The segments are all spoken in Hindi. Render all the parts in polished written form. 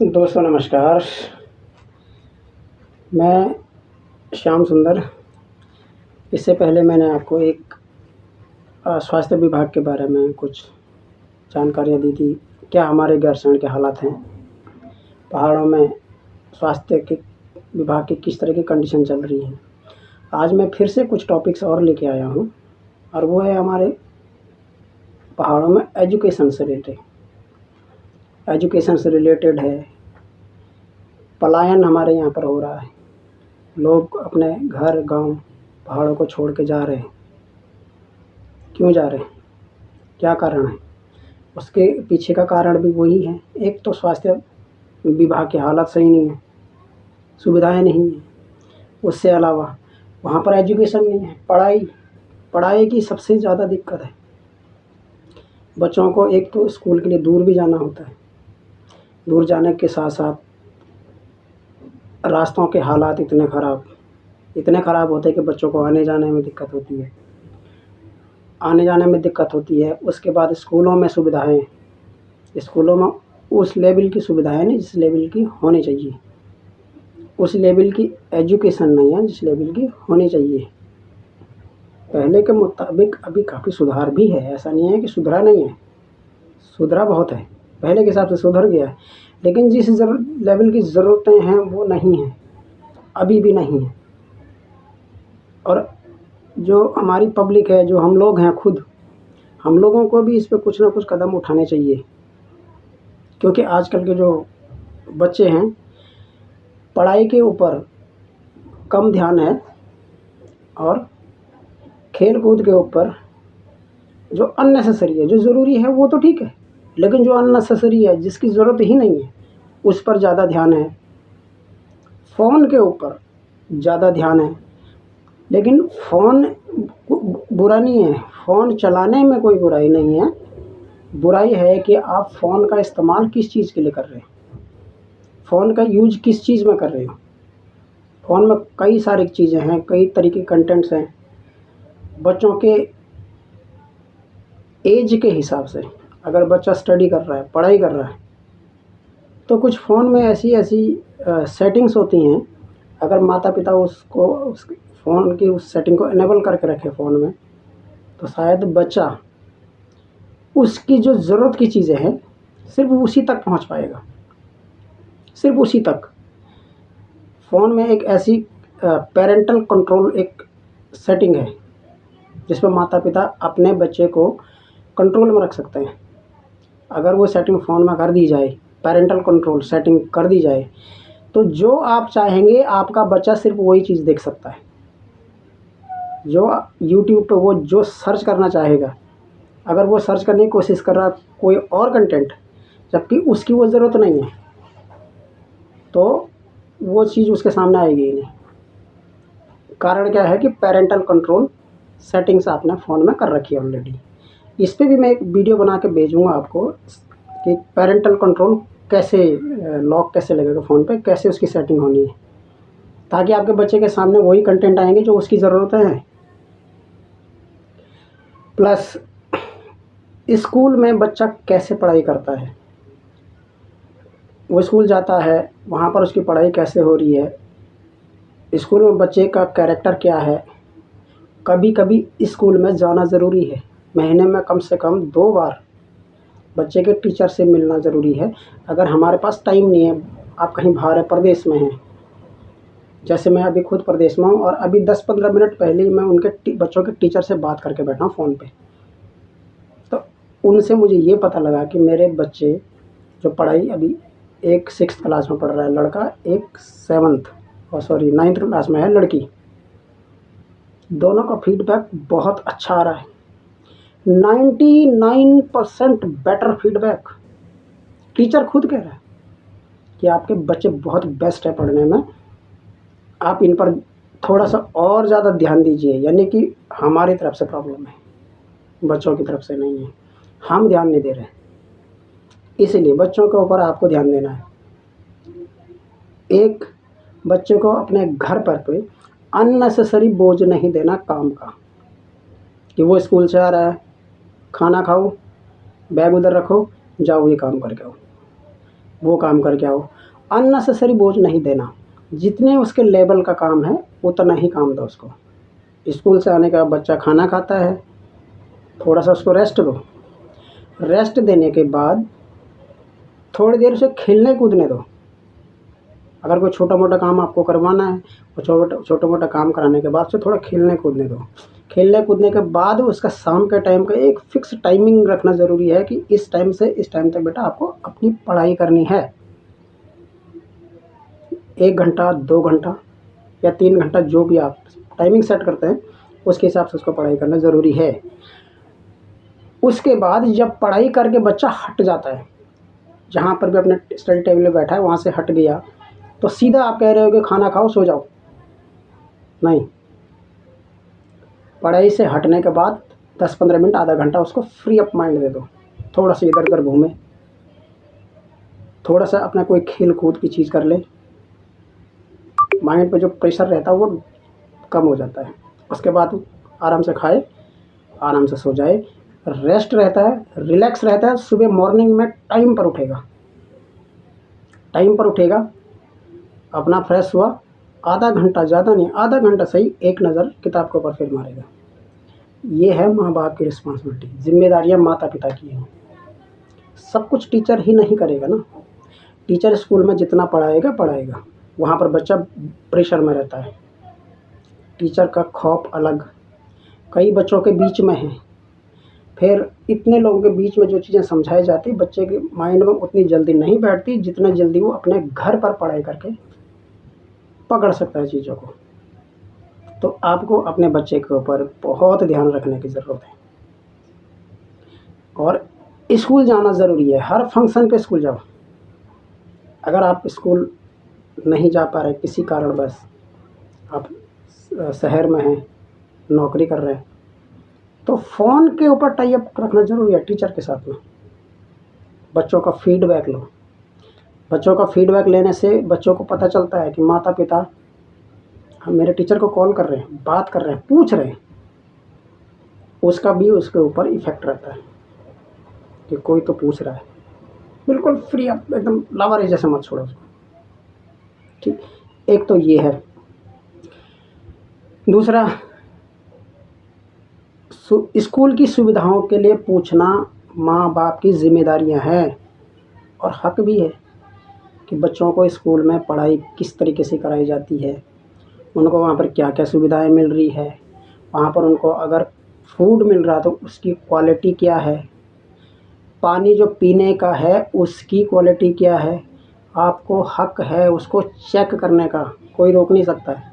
दोस्तों नमस्कार। मैं श्याम सुंदर। इससे पहले मैंने आपको एक स्वास्थ्य विभाग के बारे में कुछ जानकारियाँ दी थी। क्या हमारे गैरसैंण के हालात हैं, पहाड़ों में स्वास्थ्य के विभाग की किस तरह की कंडीशन चल रही है। आज मैं फिर से कुछ टॉपिक्स और लेके आया हूँ और वो है हमारे पहाड़ों में एजुकेशन से रिलेटेड है। पलायन हमारे यहाँ पर हो रहा है, लोग अपने घर गांव पहाड़ों को छोड़ के जा रहे हैं। क्यों जा रहे हैं, क्या कारण है? उसके पीछे का कारण भी वही है। एक तो स्वास्थ्य विभाग की हालत सही नहीं है, सुविधाएं नहीं हैं। उससे अलावा वहाँ पर एजुकेशन नहीं है, पढ़ाई की सबसे ज़्यादा दिक्कत है। बच्चों को एक तो स्कूल के लिए दूर भी जाना होता है, दूर जाने के साथ साथ रास्तों के हालात इतने ख़राब होते हैं कि बच्चों को आने जाने में दिक्कत होती है। उसके बाद स्कूलों में उस लेवल की सुविधाएं नहीं जिस लेवल की होनी चाहिए, उस लेवल की एजुकेशन नहीं है जिस लेवल की होनी चाहिए। पहले के मुताबिक अभी काफ़ी सुधार भी है, ऐसा नहीं है कि सुधरा नहीं है, सुधरा बहुत है, पहले के हिसाब से सुधर गया है। लेकिन जिस लेवल की ज़रूरतें हैं वो नहीं है, अभी भी नहीं है। और जो हमारी पब्लिक है, जो हम लोग हैं खुद, हम लोगों को भी इस पे कुछ ना कुछ कदम उठाने चाहिए। क्योंकि आजकल के जो बच्चे हैं, पढ़ाई के ऊपर कम ध्यान है और खेल कूद के ऊपर जो अननेसेसरी है। जो ज़रूरी है वो तो ठीक है, लेकिन जो अननेसेसरी है, जिसकी ज़रूरत ही नहीं है, उस पर ज़्यादा ध्यान है। फ़ोन के ऊपर ज़्यादा ध्यान है। लेकिन फ़ोन बुरा नहीं है, फ़ोन चलाने में कोई बुराई नहीं है। बुराई है कि आप फ़ोन का इस्तेमाल किस चीज़ के लिए कर रहे हैं, फ़ोन का यूज किस चीज़ में कर रहे हो। फ़ोन में कई सारी चीज़ें हैं, कई तरीके के कंटेंट्स हैं। बच्चों के एज के हिसाब से अगर बच्चा स्टडी कर रहा है, पढ़ाई कर रहा है, तो कुछ फ़ोन में ऐसी सेटिंग्स होती हैं। अगर माता पिता उसको उस फ़ोन की उस सेटिंग को इनेबल करके रखे फ़ोन में, तो शायद बच्चा उसकी जो ज़रूरत की चीज़ें हैं सिर्फ उसी तक पहुंच पाएगा, सिर्फ उसी तक। फ़ोन में एक ऐसी पेरेंटल कंट्रोल एक सेटिंग है जिस पर माता पिता अपने बच्चे को कंट्रोल में रख सकते हैं। अगर वो सेटिंग फ़ोन में कर दी जाए, पेरेंटल कंट्रोल सेटिंग कर दी जाए, तो जो आप चाहेंगे आपका बच्चा सिर्फ वही चीज़ देख सकता है। जो यूट्यूब पे वो जो सर्च करना चाहेगा, अगर वो सर्च करने की कोशिश कर रहा है कोई और कंटेंट, जबकि उसकी वो ज़रूरत नहीं है, तो वो चीज़ उसके सामने आएगी ही नहीं। कारण क्या है कि पेरेंटल कंट्रोल सेटिंग्स आपने फ़ोन में कर रखी है ऑलरेडी। इस पे भी मैं एक वीडियो बना के भेजूँगा आपको कि पेरेंटल कंट्रोल कैसे, लॉक कैसे लगेगा फ़ोन पे, कैसे उसकी सेटिंग होनी है, ताकि आपके बच्चे के सामने वही कंटेंट आएंगे जो उसकी ज़रूरतें हैं। प्लस स्कूल में बच्चा कैसे पढ़ाई करता है, वो स्कूल जाता है, वहाँ पर उसकी पढ़ाई कैसे हो रही है, स्कूल में बच्चे का कैरेक्टर क्या है। कभी कभी स्कूल में जाना ज़रूरी है, महीने में कम से कम 2 बार बच्चे के टीचर से मिलना ज़रूरी है। अगर हमारे पास टाइम नहीं है, आप कहीं बाहर है, प्रदेश में हैं, जैसे मैं अभी खुद प्रदेश में हूँ और अभी 10-15 मिनट पहले ही मैं उनके बच्चों के टीचर से बात करके बैठा हूँ फ़ोन पे, तो उनसे मुझे ये पता लगा कि मेरे बच्चे जो पढ़ाई, अभी एक 6th क्लास में पढ़ रहा है लड़का, एक 9th क्लास में है लड़की, दोनों का फीडबैक बहुत अच्छा आ रहा है। 99% बेटर फीडबैक। टीचर खुद कह रहा है कि आपके बच्चे बहुत बेस्ट है पढ़ने में, आप इन पर थोड़ा सा और ज़्यादा ध्यान दीजिए। यानी कि हमारी तरफ से प्रॉब्लम है, बच्चों की तरफ से नहीं है, हम ध्यान नहीं दे रहे हैं। इसलिए बच्चों के ऊपर आपको ध्यान देना है। एक बच्चे को अपने घर पर कोई अननेसेसरी बोझ नहीं देना काम का, कि वो स्कूल से आ रहा है, खाना खाओ, बैग उधर रखो, जाओ ये काम करके आओ। वो काम करके आओ। अननेसेसरी बोझ नहीं देना, जितने उसके लेवल का काम है उतना ही काम दो उसको। स्कूल से आने के बाद बच्चा खाना खाता है, थोड़ा सा उसको रेस्ट दो। रेस्ट देने के बाद थोड़ी देर उसे खेलने कूदने दो। अगर कोई छोटा मोटा काम आपको करवाना है, और छोटा मोटा काम कराने के बाद उसे थोड़ा खेलने कूदने दो। खेलने कूदने के बाद उसका शाम के टाइम का एक फ़िक्स टाइमिंग रखना ज़रूरी है कि इस टाइम से इस टाइम तक बेटा आपको अपनी पढ़ाई करनी है। 1 घंटा, 2 घंटा या 3 घंटा, जो भी आप टाइमिंग सेट करते हैं उसके हिसाब से उसको पढ़ाई करना ज़रूरी है। उसके बाद जब पढ़ाई करके बच्चा हट जाता है, जहाँ पर भी अपने स्टडी टेबल में बैठा है वहाँ से हट गया, तो सीधा आप कह रहे हो कि खाना खाओ सो जाओ? नहीं, पढ़ाई से हटने के बाद 10-15 मिनट, आधा घंटा उसको फ्री अप माइंड दे दो। थोड़ा सा इधर उधर घूमे, थोड़ा सा अपना कोई खेल कूद की चीज़ कर ले, माइंड पे जो प्रेशर रहता है वो कम हो जाता है। उसके बाद आराम से खाए, आराम से सो जाए, रेस्ट रहता है, रिलैक्स रहता है। सुबह मॉर्निंग में टाइम पर उठेगा, टाइम पर उठेगा, अपना फ्रेश हुआ, आधा घंटा, ज़्यादा नहीं, आधा घंटा सही, एक नज़र किताब के ऊपर फिर मारेगा। ये है माँ बाप की रिस्पॉन्सिबिलिटी, जिम्मेदारियाँ माता पिता की हैं। सब कुछ टीचर ही नहीं करेगा ना। टीचर स्कूल में जितना पढ़ाएगा, वहाँ पर बच्चा प्रेशर में रहता है। टीचर का खौफ अलग, कई बच्चों के बीच में है, फिर इतने लोगों के बीच में जो चीज़ें समझाई जाती बच्चे के माइंड में उतनी जल्दी नहीं बैठती जितना जल्दी वो अपने घर पर पढ़ाई करके पकड़ सकता है चीज़ों को। तो आपको अपने बच्चे के ऊपर बहुत ध्यान रखने की ज़रूरत है। और स्कूल जाना ज़रूरी है, हर फंक्शन पे स्कूल जाओ। अगर आप स्कूल नहीं जा पा रहे किसी कारणवश, आप शहर में हैं, नौकरी कर रहे हैं, तो फ़ोन के ऊपर टाई अप रखना ज़रूरी है टीचर के साथ में। बच्चों का फीडबैक लो। बच्चों का फीडबैक लेने से बच्चों को पता चलता है कि माता पिता हम मेरे टीचर को कॉल कर रहे हैं, बात कर रहे हैं, पूछ रहे हैं। उसका भी उसके ऊपर इफ़ेक्ट रहता है कि कोई तो पूछ रहा है। बिल्कुल फ्री अप, एकदम लावारिस जैसे मत छोड़ो उसको। ठीक, एक तो ये है। दूसरा, स्कूल की सुविधाओं के लिए पूछना माँ बाप की जिम्मेदारियाँ हैं और हक भी है कि बच्चों को स्कूल में पढ़ाई किस तरीके से कराई जाती है, उनको वहाँ पर क्या क्या सुविधाएं मिल रही है, वहाँ पर उनको अगर फूड मिल रहा तो उसकी क्वालिटी क्या है, पानी जो पीने का है उसकी क्वालिटी क्या है। आपको हक है उसको चेक करने का, कोई रोक नहीं सकता है।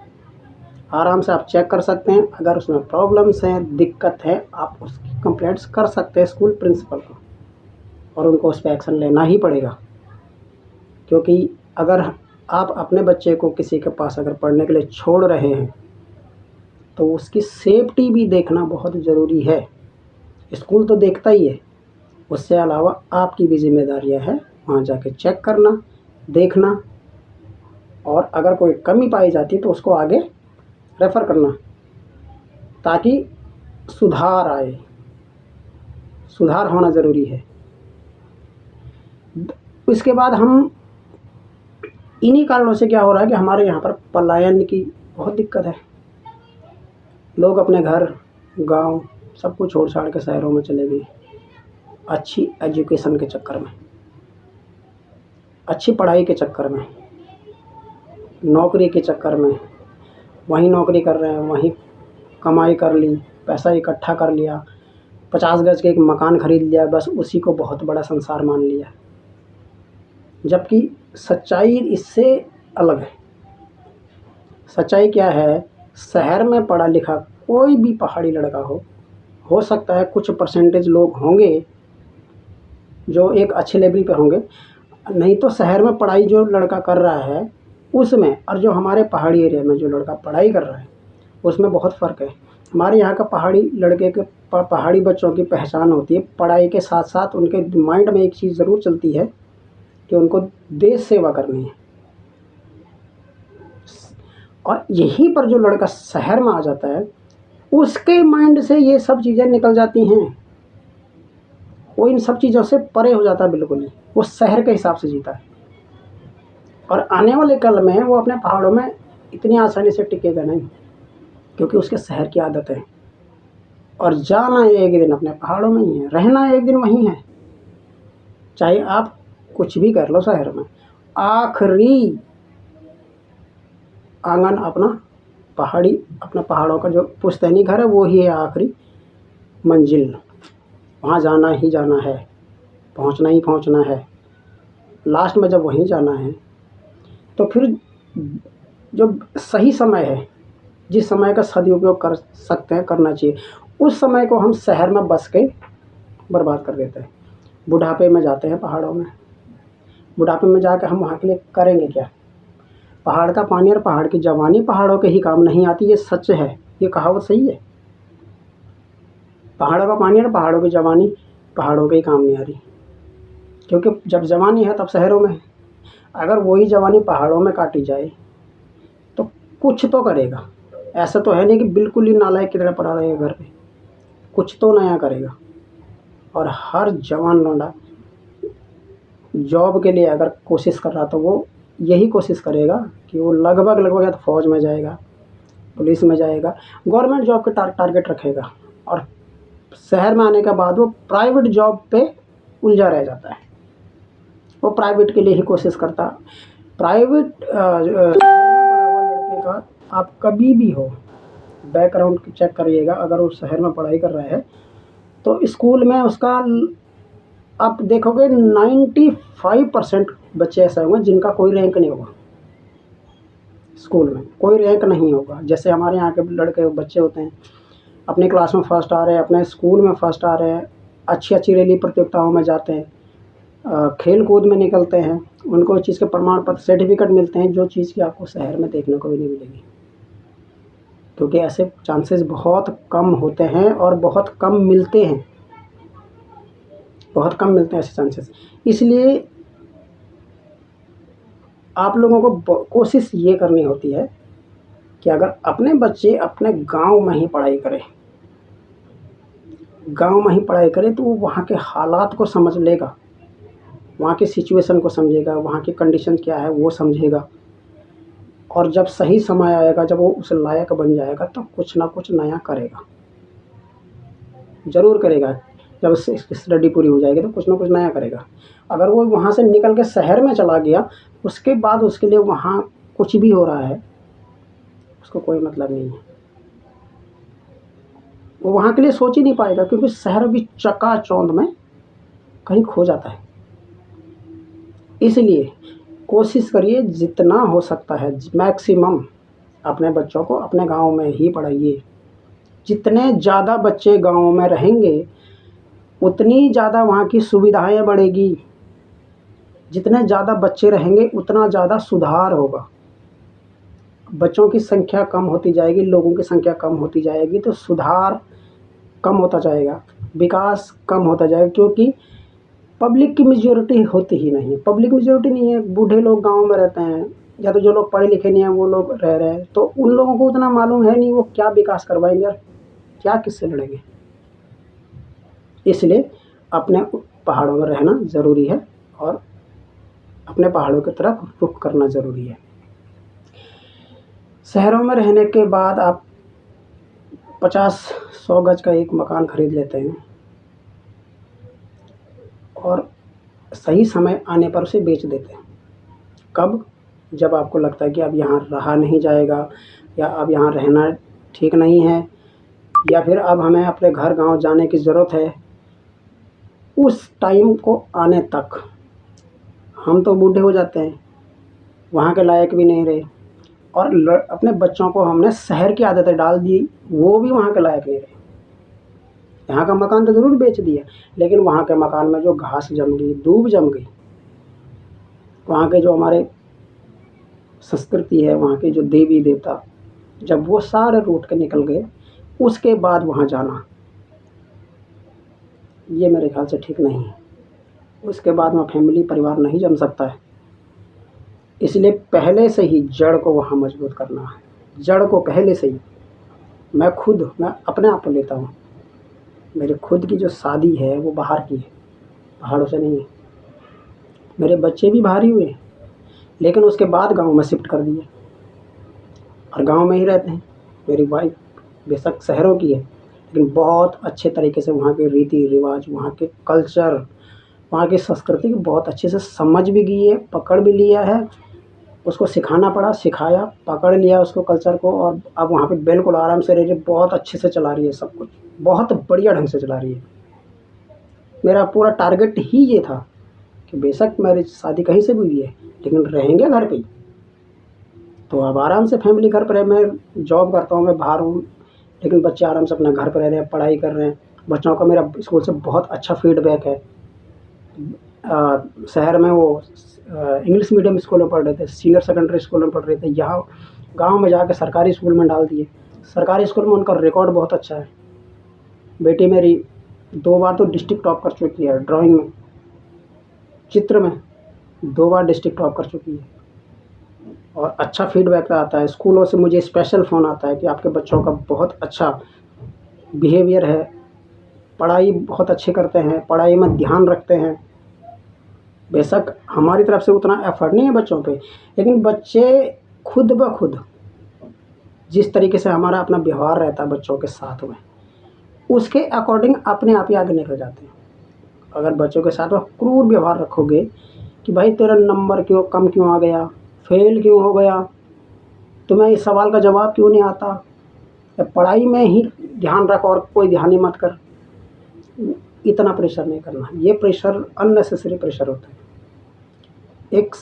आराम से आप चेक कर सकते हैं। अगर उसमें प्रॉब्लम्स हैं, दिक्कत है, आप उसकी कंप्लेंट्स कर सकते हैं स्कूल प्रिंसिपल को, और उनको उस पर एक्शन लेना ही पड़ेगा। क्योंकि अगर आप अपने बच्चे को किसी के पास अगर पढ़ने के लिए छोड़ रहे हैं तो उसकी सेफ्टी भी देखना बहुत ज़रूरी है। स्कूल तो देखता ही है, उससे अलावा आपकी भी जिम्मेदारियां है वहाँ जाके चेक करना, देखना, और अगर कोई कमी पाई जाती तो उसको आगे रेफ़र करना ताकि सुधार आए। सुधार होना ज़रूरी है। इसके बाद हम इन्हीं कारणों से क्या हो रहा है कि हमारे यहाँ पर पलायन की बहुत दिक्कत है। लोग अपने घर, गांव सब कुछ छोड़ छाड़ के शहरों में चले गए, अच्छी एजुकेशन के चक्कर में, अच्छी पढ़ाई के चक्कर में, नौकरी के चक्कर में। वहीं नौकरी कर रहे हैं, वहीं कमाई कर ली, पैसा इकट्ठा कर लिया, 50 गज के एक मकान खरीद लिया, बस उसी को बहुत बड़ा संसार मान लिया। जबकि सच्चाई इससे अलग है। सच्चाई क्या है? शहर में पढ़ा लिखा कोई भी पहाड़ी लड़का हो सकता है कुछ परसेंटेज लोग होंगे जो एक अच्छे लेवल पे होंगे, नहीं तो शहर में पढ़ाई जो लड़का कर रहा है उसमें और जो हमारे पहाड़ी एरिया में जो लड़का पढ़ाई कर रहा है उसमें बहुत फ़र्क है। हमारे यहाँ का पहाड़ी लड़के के पहाड़ी बच्चों की पहचान होती है पढ़ाई के साथ साथ उनके माइंड में एक चीज़ ज़रूर चलती है कि उनको देश सेवा करनी है। और यहीं पर जो लड़का शहर में आ जाता है उसके माइंड से ये सब चीज़ें निकल जाती हैं। वो इन सब चीज़ों से परे हो जाता है, बिल्कुल ही वो शहर के हिसाब से जीता है। और आने वाले कल में वो अपने पहाड़ों में इतनी आसानी से टिकेगा नहीं, क्योंकि उसके शहर की आदत है। और जाना एक दिन अपने पहाड़ों में ही है, रहना एक दिन वहीं है। चाहे आप कुछ भी कर लो शहर में, आखिरी आंगन अपना अपना पहाड़ों का जो पुश्तैनी घर है वो ही है आखिरी मंजिल। वहाँ जाना ही जाना है, पहुँचना ही पहुँचना है। लास्ट में जब वहीं जाना है तो फिर जो सही समय है, जिस समय का सदुपयोग कर सकते हैं, करना चाहिए, उस समय को हम शहर में बस के बर्बाद कर देते हैं। बुढ़ापे में जाते हैं पहाड़ों में, बुढ़ापे में जाकर हम वहाँ के लिए करेंगे क्या? पहाड़ का पानी और पहाड़ की जवानी पहाड़ों के ही काम नहीं आती, ये सच है, ये कहावत सही है। पहाड़ों का पानी और पहाड़ों की जवानी पहाड़ों के ही काम नहीं आ रही, क्योंकि जब जवानी है तब शहरों में है। अगर वही जवानी पहाड़ों में काटी जाए तो कुछ तो करेगा। ऐसा तो है नहीं कि बिल्कुल ही नालायक की तरह पड़ा रहेगा घर पे, कुछ तो नया करेगा। और हर जवान लौंडा जॉब के लिए अगर कोशिश कर रहा तो वो यही कोशिश करेगा कि वो लगभग या तो फौज में जाएगा, पुलिस में जाएगा, गवर्नमेंट जॉब के टारगेट रखेगा। और शहर में आने के बाद वो प्राइवेट जॉब पे उलझा रह जाता है, वो प्राइवेट के लिए ही कोशिश करता। प्राइवेट लड़के का आप कभी भी हो बैकग्राउंड चेक करिएगा, अगर वो शहर में पढ़ाई कर रहा है तो स्कूल में उसका आप देखोगे 95% बच्चे ऐसे होंगे जिनका कोई रैंक नहीं होगा। स्कूल में कोई रैंक नहीं होगा। जैसे हमारे यहाँ के लड़के बच्चे होते हैं, अपनी क्लास में फर्स्ट आ रहे हैं, अपने स्कूल में फर्स्ट आ रहे हैं, अच्छी रैली प्रतियोगिताओं में जाते हैं, खेल कूद में निकलते हैं, उनको इस चीज़ के प्रमाण पत्र सर्टिफिकेट मिलते हैं, जो चीज़ की आपको शहर में देखने को भी नहीं मिलेगी। क्योंकि ऐसे चांसेस बहुत कम होते हैं और बहुत कम मिलते हैं, बहुत कम मिलते हैं ऐसे चांसेस। इसलिए आप लोगों को कोशिश ये करनी होती है कि अगर अपने बच्चे अपने गांव में ही पढ़ाई करें, गांव में ही पढ़ाई करें, तो वो वहाँ के हालात को समझ लेगा, वहाँ की सिचुएशन को समझेगा, वहाँ की कंडीशन क्या है वो समझेगा। और जब सही समय आएगा, जब वो उस लायक बन जाएगा, तो कुछ ना कुछ नया करेगा, ज़रूर करेगा। जब स्टडी पूरी हो जाएगी तो कुछ ना कुछ नया करेगा। अगर वो वहाँ से निकल के शहर में चला गया, उसके बाद उसके लिए वहाँ कुछ भी हो रहा है उसको कोई मतलब नहीं है, वो वहाँ के लिए सोच ही नहीं पाएगा, क्योंकि शहर भी चकाचौंध में कहीं खो जाता है। इसलिए कोशिश करिए जितना हो सकता है मैक्सिमम अपने बच्चों को अपने गांव में ही पढ़ाइए। जितने ज़्यादा बच्चे गांव में रहेंगे उतनी ज़्यादा वहाँ की सुविधाएं बढ़ेगी, जितने ज़्यादा बच्चे रहेंगे उतना ज़्यादा सुधार होगा। बच्चों की संख्या कम होती जाएगी, लोगों की संख्या कम होती जाएगी, तो सुधार कम होता जाएगा, विकास कम होता जाएगा, क्योंकि पब्लिक की मेजॉरिटी होती ही नहीं है। पब्लिक मेजॉरिटी नहीं है, बूढ़े लोग गांव में रहते हैं, या तो जो लोग पढ़े लिखे नहीं हैं वो लोग रह रहे हैं, तो उन लोगों को उतना मालूम है नहीं वो क्या विकास करवाएंगे और क्या किससे लड़ेंगे। इसलिए अपने पहाड़ों में रहना ज़रूरी है और अपने पहाड़ों की तरफ रुख करना ज़रूरी है। शहरों में रहने के बाद आप 50-100 गज का एक मकान खरीद लेते हैं और सही समय आने पर उसे बेच देते हैं। कब? जब आपको लगता है कि अब यहाँ रहा नहीं जाएगा, या अब यहाँ रहना ठीक नहीं है, या फिर अब हमें अपने घर गांव जाने की ज़रूरत है। उस टाइम को आने तक हम तो बूढ़े हो जाते हैं, वहाँ के लायक भी नहीं रहे, और अपने बच्चों को हमने शहर की आदतें डाल दी, वो भी वहाँ के लायक नहीं रहे। यहाँ का मकान तो ज़रूर बेच दिया, लेकिन वहाँ के मकान में जो घास जम गई, दूब जम गई, वहाँ के जो हमारे संस्कृति है, वहाँ के जो देवी देवता, जब वो सारे रूठ के निकल गए, उसके बाद वहाँ जाना ये मेरे ख्याल से ठीक नहीं है। उसके बाद वहाँ फैमिली परिवार नहीं जम सकता है। इसलिए पहले से ही जड़ को वहाँ मजबूत करना है, जड़ को पहले से ही। मैं अपने आप को लेता हूँ, मेरे खुद की जो शादी है वो बाहर की है, पहाड़ों से नहीं है। मेरे बच्चे भी बाहर ही हुए हैं, लेकिन उसके बाद गांव में शिफ्ट कर दिए और गांव में ही रहते हैं। मेरी वाइफ बेशक शहरों की है, लेकिन बहुत अच्छे तरीके से वहाँ के रीति रिवाज, वहाँ के कल्चर, वहाँ की संस्कृति को बहुत अच्छे से समझ भी गई है, पकड़ भी लिया है। उसको सिखाना पड़ा, सिखाया, पकड़ लिया उसको कल्चर को, और अब वहाँ पे बिल्कुल आराम से रह रही है, बहुत अच्छे से चला रही है सब कुछ, बहुत बढ़िया ढंग से चला रही है। मेरा पूरा टारगेट ही ये था कि बेशक मेरी शादी कहीं से भी हुई है, लेकिन रहेंगे घर पे ही। तो अब आराम से फैमिली घर पर है, मैं जॉब करता हूँ, मैं बाहर हूँ, लेकिन बच्चे आराम से अपना घर पर रह रहे हैं, पढ़ाई कर रहे हैं। बच्चों का मेरा स्कूल से बहुत अच्छा फीडबैक है। शहर में वो इंग्लिश मीडियम स्कूल में पढ़ रहे थे, सीनियर सेकेंडरी स्कूल में पढ़ रहे थे, यहाँ गांव में जाके सरकारी स्कूल में डाल दिए। सरकारी स्कूल में उनका रिकॉर्ड बहुत अच्छा है। बेटी मेरी 2 बार तो डिस्ट्रिक्ट टॉप कर चुकी है, ड्राइंग में, चित्र में 2 बार डिस्ट्रिक्ट टॉप कर चुकी है। और अच्छा फीडबैक आता है स्कूलों से, मुझे स्पेशल फ़ोन आता है कि आपके बच्चों का बहुत अच्छा बिहेवियर है, पढ़ाई बहुत अच्छी करते हैं, पढ़ाई में ध्यान रखते हैं। बेशक हमारी तरफ से उतना एफर्ट नहीं है बच्चों पे, लेकिन बच्चे खुद ब खुद जिस तरीके से हमारा अपना व्यवहार रहता है बच्चों के साथ में, उसके अकॉर्डिंग अपने आप ही आगे निकल जाते हैं। अगर बच्चों के साथ में क्रूर व्यवहार रखोगे कि भाई तेरा नंबर क्यों कम क्यों आ गया, फेल क्यों हो गया, तुम्हें इस सवाल का जवाब क्यों नहीं आता, या पढ़ाई में ही ध्यान रख और कोई ध्यान ही मत कर, इतना प्रेशर नहीं करना। ये प्रेशर अननेसेसरी प्रेशर होता है। एक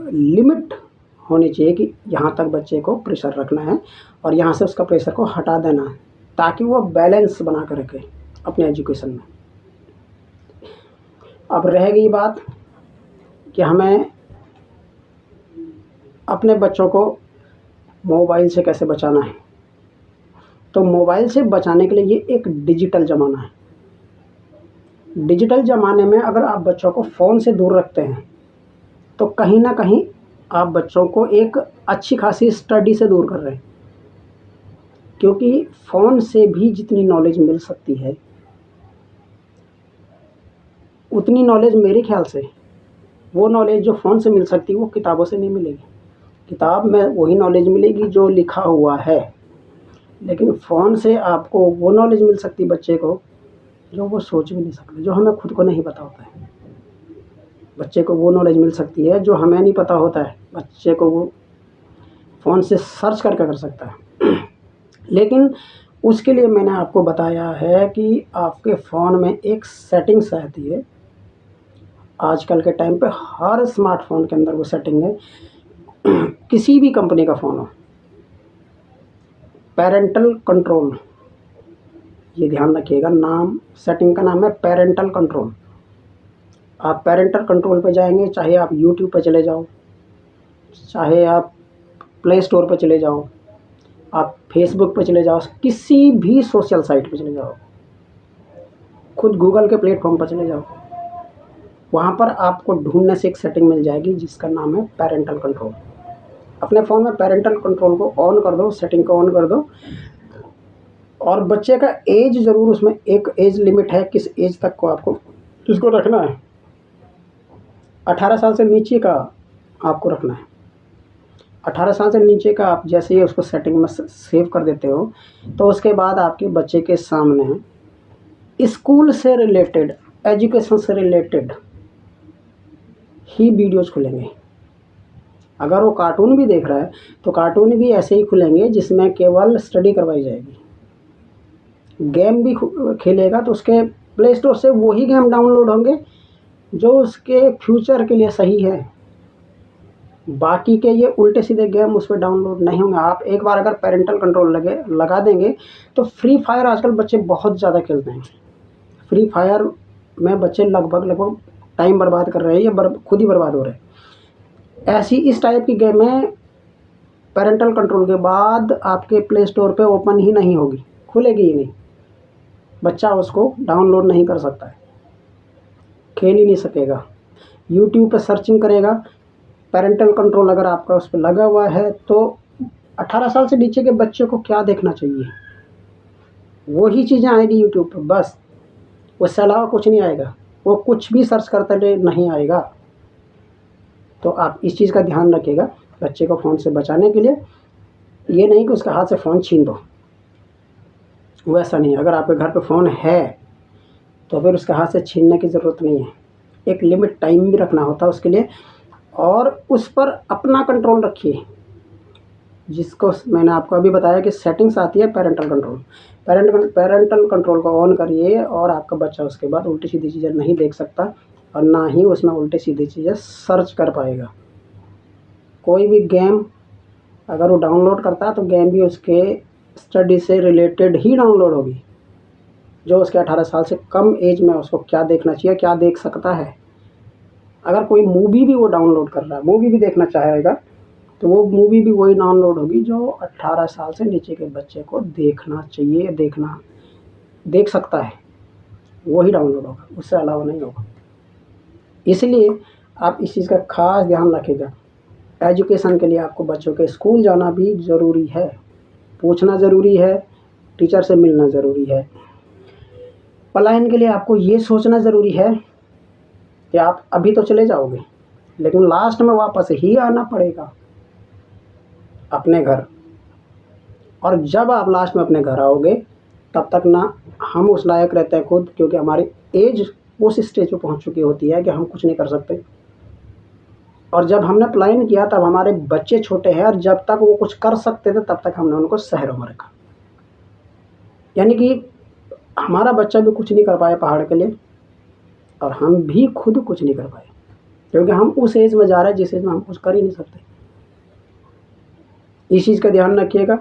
लिमिट होनी चाहिए कि यहाँ तक बच्चे को प्रेशर रखना है और यहाँ से उसका प्रेशर को हटा देना है, ताकि वो बैलेंस बना कर रखे अपने एजुकेशन में। अब रह गई बात कि हमें अपने बच्चों को मोबाइल से कैसे बचाना है। तो मोबाइल से बचाने के लिए ये एक डिजिटल ज़माना है। डिजिटल ज़माने में अगर आप बच्चों को फ़ोन से दूर रखते हैं तो कहीं ना कहीं आप बच्चों को एक अच्छी खासी स्टडी से दूर कर रहे हैं, क्योंकि फ़ोन से भी जितनी नॉलेज मिल सकती है उतनी नॉलेज मेरे ख्याल से, वो नॉलेज जो फ़ोन से मिल सकती है वो किताबों से नहीं मिलेगी। किताब में वही नॉलेज मिलेगी जो लिखा हुआ है, लेकिन फ़ोन से आपको वो नॉलेज मिल सकती है बच्चे को जो वो सोच भी नहीं सकते, जो हमें खुद को नहीं पता होता है। बच्चे को वो नॉलेज मिल सकती है जो हमें नहीं पता होता है, बच्चे को वो फ़ोन से सर्च करके कर सकता है। लेकिन उसके लिए मैंने आपको बताया है कि आपके फ़ोन में एक सेटिंग्स रहती है। आजकल के टाइम पे हर स्मार्टफोन के अंदर वो सेटिंग है, किसी भी कंपनी का फ़ोन हो, पेरेंटल कंट्रोल, ये ध्यान रखिएगा, नाम सेटिंग का नाम है पेरेंटल कंट्रोल। आप पेरेंटल कंट्रोल पे जाएंगे, चाहे आप यूट्यूब पे चले जाओ, चाहे आप प्ले स्टोर पे चले जाओ, आप फेसबुक पे चले जाओ, किसी भी सोशल साइट पे चले जाओ, खुद गूगल के प्लेटफॉर्म पर चले जाओ, वहाँ पर आपको ढूंढने से एक सेटिंग मिल जाएगी जिसका नाम है पेरेंटल कंट्रोल। अपने फ़ोन में पेरेंटल कंट्रोल को ऑन कर दो, सेटिंग को ऑन कर दो, और बच्चे का एज ज़रूर, उसमें एक एज लिमिट है किस एज तक को आपको इसको रखना है। 18 साल से नीचे का आपको रखना है। 18 साल से नीचे का आप जैसे ही उसको सेटिंग में सेव कर देते हो, तो उसके बाद आपके बच्चे के सामने स्कूल से रिलेटेड, एजुकेशन से रिलेटेड ही वीडियोज़ खुलेंगे। अगर वो कार्टून भी देख रहा है तो कार्टून भी ऐसे ही खुलेंगे जिसमें केवल स्टडी करवाई जाएगी। गेम भी खेलेगा तो उसके प्ले स्टोर से वही गेम डाउनलोड होंगे जो उसके फ्यूचर के लिए सही है। बाकी के ये उल्टे सीधे गेम उस पर डाउनलोड नहीं होंगे। आप एक बार अगर पेरेंटल कंट्रोल लगा देंगे तो फ्री फायर आजकल बच्चे बहुत ज़्यादा खेलते हैं। फ्री फायर में बच्चे लगभग टाइम बर्बाद कर रहे हैं, या खुद ही बर्बाद हो रहे हैं। ऐसी इस टाइप की गेमें पेरेंटल कंट्रोल के बाद आपके प्ले स्टोर पे ओपन ही नहीं होगी, खुलेगी ही नहीं। बच्चा उसको डाउनलोड नहीं कर सकता है, खेल ही नहीं सकेगा। यूट्यूब पे सर्चिंग करेगा, पेरेंटल कंट्रोल अगर आपका उस पर लगा हुआ है तो 18 साल से नीचे के बच्चे को क्या देखना चाहिए वही चीज़ें आएगी यूट्यूब पर, बस उससे अलावा कुछ नहीं आएगा। वो कुछ भी सर्च करते रहे नहीं आएगा। तो आप इस चीज़ का ध्यान रखिएगा बच्चे को फ़ोन से बचाने के लिए। ये नहीं कि उसके हाथ से फ़ोन छीन दो, वैसा नहीं। अगर आपके घर पे फ़ोन है तो फिर उसके हाथ से छीनने की ज़रूरत नहीं है। एक लिमिट टाइम भी रखना होता है उसके लिए, और उस पर अपना कंट्रोल रखिए, जिसको मैंने आपको अभी बताया कि सेटिंग्स आती है पैरेंटल कंट्रोल। पैरेंटल कंट्रोल को ऑन करिए और आपका बच्चा उसके बाद उल्टी सीधी चीज़ें नहीं देख सकता, और ना ही उसमें उल्टी सीधी चीज़ें सर्च कर पाएगा। कोई भी गेम अगर वो डाउनलोड करता है तो गेम भी उसके स्टडी से रिलेटेड ही डाउनलोड होगी। जो उसके 18 साल से कम एज में उसको क्या देखना चाहिए, क्या देख सकता है। अगर कोई मूवी भी वो डाउनलोड कर रहा है, मूवी भी देखना चाहेगा, तो वो मूवी भी वही डाउनलोड होगी जो 18 साल से नीचे के बच्चे को देखना चाहिए, देख सकता है, वही डाउनलोड होगा, उससे अलावा नहीं होगा। इसलिए आप इस चीज़ का खास ध्यान रखिएगा। एजुकेशन के लिए आपको बच्चों के स्कूल जाना भी ज़रूरी है, पूछना ज़रूरी है, टीचर से मिलना ज़रूरी है। पलायन के लिए आपको ये सोचना ज़रूरी है कि आप अभी तो चले जाओगे, लेकिन लास्ट में वापस ही आना पड़ेगा अपने घर। और जब आप लास्ट में अपने घर आओगे तब तक ना हम उस लायक रहते हैं खुद, क्योंकि हमारी एज उस स्टेज पे पहुंच चुकी होती है कि हम कुछ नहीं कर सकते। और जब हमने पलायन किया तब हमारे बच्चे छोटे हैं, और जब तक वो कुछ कर सकते थे तब तक हमने उनको शहरों में रखा। यानी कि हमारा बच्चा भी कुछ नहीं कर पाया पहाड़ के लिए, और हम भी खुद कुछ नहीं कर पाए, क्योंकि हम उस एज में जा रहे हैं जिस एज में हम कुछ कर ही नहीं सकते। इस चीज़ का ध्यान रखिएगा।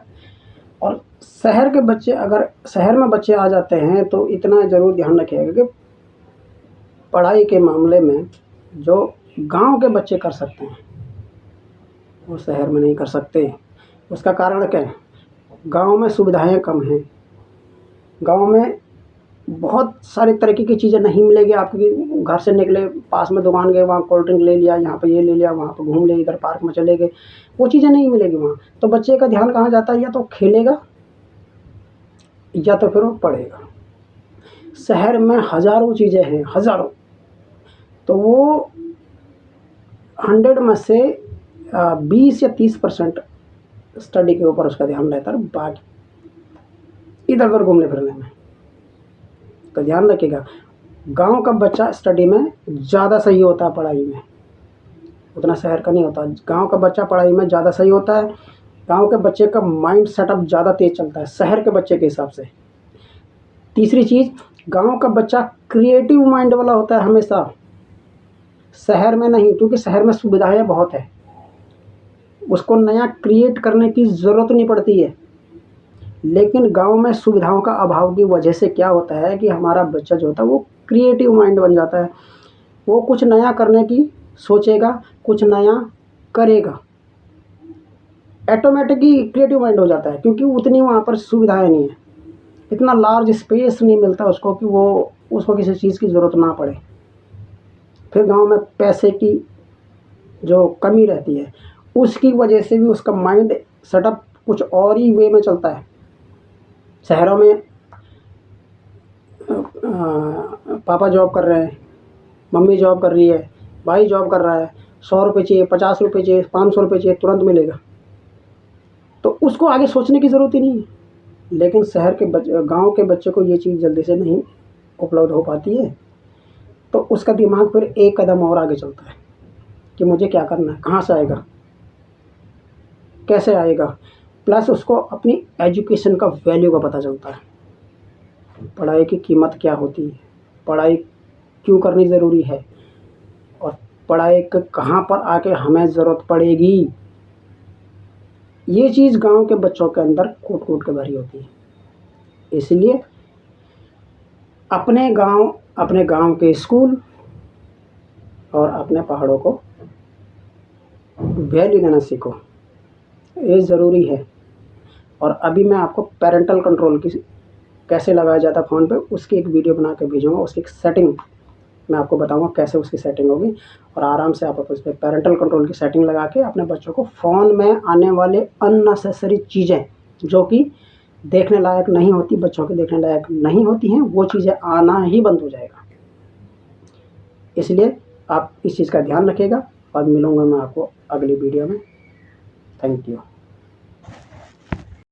और शहर के बच्चे, अगर शहर में बच्चे आ जाते हैं तो इतना ज़रूर ध्यान रखिएगा कि पढ़ाई के मामले में जो गांव के बच्चे कर सकते हैं वो शहर में नहीं कर सकते। उसका कारण क्या है? गांव में सुविधाएं कम हैं। गांव में बहुत सारी तरीके की चीज़ें नहीं मिलेगी। आपके घर से निकले, पास में दुकान गए, वहाँ कोल्ड ड्रिंक ले लिया, यहाँ पे ये ले लिया, वहाँ पे घूम ले, इधर पार्क में चले गए, वो चीज़ें नहीं मिलेगी वहाँ। तो बच्चे का ध्यान कहाँ जाता है? या तो खेलेगा या तो फिर वो पढ़ेगा। शहर में हज़ारों चीज़ें हैं, हज़ारों। तो वो 100 में से 20 या 30% स्टडी के ऊपर उसका ध्यान रहता है, बाकी इधर उधर घूमने फिरने में। तो ध्यान रखिएगा, गांव का बच्चा स्टडी में ज़्यादा सही होता है, पढ़ाई में उतना शहर का नहीं होता। गांव का बच्चा पढ़ाई में ज़्यादा सही होता है। गांव के बच्चे का माइंड सेटअप ज़्यादा तेज चलता है शहर के बच्चे के हिसाब से। तीसरी चीज़, गांव का बच्चा क्रिएटिव माइंड वाला होता है हमेशा, शहर में नहीं, क्योंकि शहर में सुविधाएं बहुत है, उसको नया क्रिएट करने की ज़रूरत नहीं पड़ती है। लेकिन गांव में सुविधाओं का अभाव की वजह से क्या होता है कि हमारा बच्चा जो होता है वो क्रिएटिव माइंड बन जाता है। वो कुछ नया करने की सोचेगा, कुछ नया करेगा, ऑटोमेटिकली क्रिएटिव माइंड हो जाता है, क्योंकि उतनी वहाँ पर सुविधाएं नहीं है, इतना लार्ज स्पेस नहीं मिलता उसको कि वो उसको किसी चीज़ की ज़रूरत ना पड़े। फिर गांव में पैसे की जो कमी रहती है उसकी वजह से भी उसका माइंड सेटअप कुछ और ही वे में चलता है। शहरों में पापा जॉब कर रहे हैं, मम्मी जॉब कर रही है, भाई जॉब कर रहा है, 100 रुपये चाहिए, 50 रुपये चाहिए, 500 रुपये चाहिए, तुरंत मिलेगा, तो उसको आगे सोचने की ज़रूरत ही नहीं है। लेकिन गांव के बच्चे को ये चीज़ जल्दी से नहीं उपलब्ध हो पाती है, तो उसका दिमाग फिर एक कदम और आगे चलता है कि मुझे क्या करना है, कहाँ से आएगा, कैसे आएगा। प्लस उसको अपनी एजुकेशन का वैल्यू का पता चलता है, पढ़ाई की कीमत क्या होती है, पढ़ाई क्यों करनी ज़रूरी है, और पढ़ाई का कहाँ पर आके हमें ज़रूरत पड़ेगी। ये चीज़ गांव के बच्चों के अंदर कूट कूट के भरी होती है। इसलिए अपने गांव के स्कूल और अपने पहाड़ों को वैल्यू देना सीखो, ये ज़रूरी है। और अभी मैं आपको पेरेंटल कंट्रोल की कैसे लगाया जाता है फ़ोन पे, उसकी एक वीडियो बना के भेजूँगा। उसकी सेटिंग मैं आपको बताऊँगा कैसे उसकी सेटिंग होगी, और आराम से आप उस पर पेरेंटल कंट्रोल की सेटिंग लगा के अपने बच्चों को फ़ोन में आने वाले अननेसेसरी चीज़ें जो कि देखने लायक नहीं होती, बच्चों के देखने लायक नहीं होती हैं, वो चीज़ें आना ही बंद हो जाएगा। इसलिए आप इस चीज़ का ध्यान रखिएगा। बाद मिलूँगा मैं आपको अगली वीडियो में। Thank you.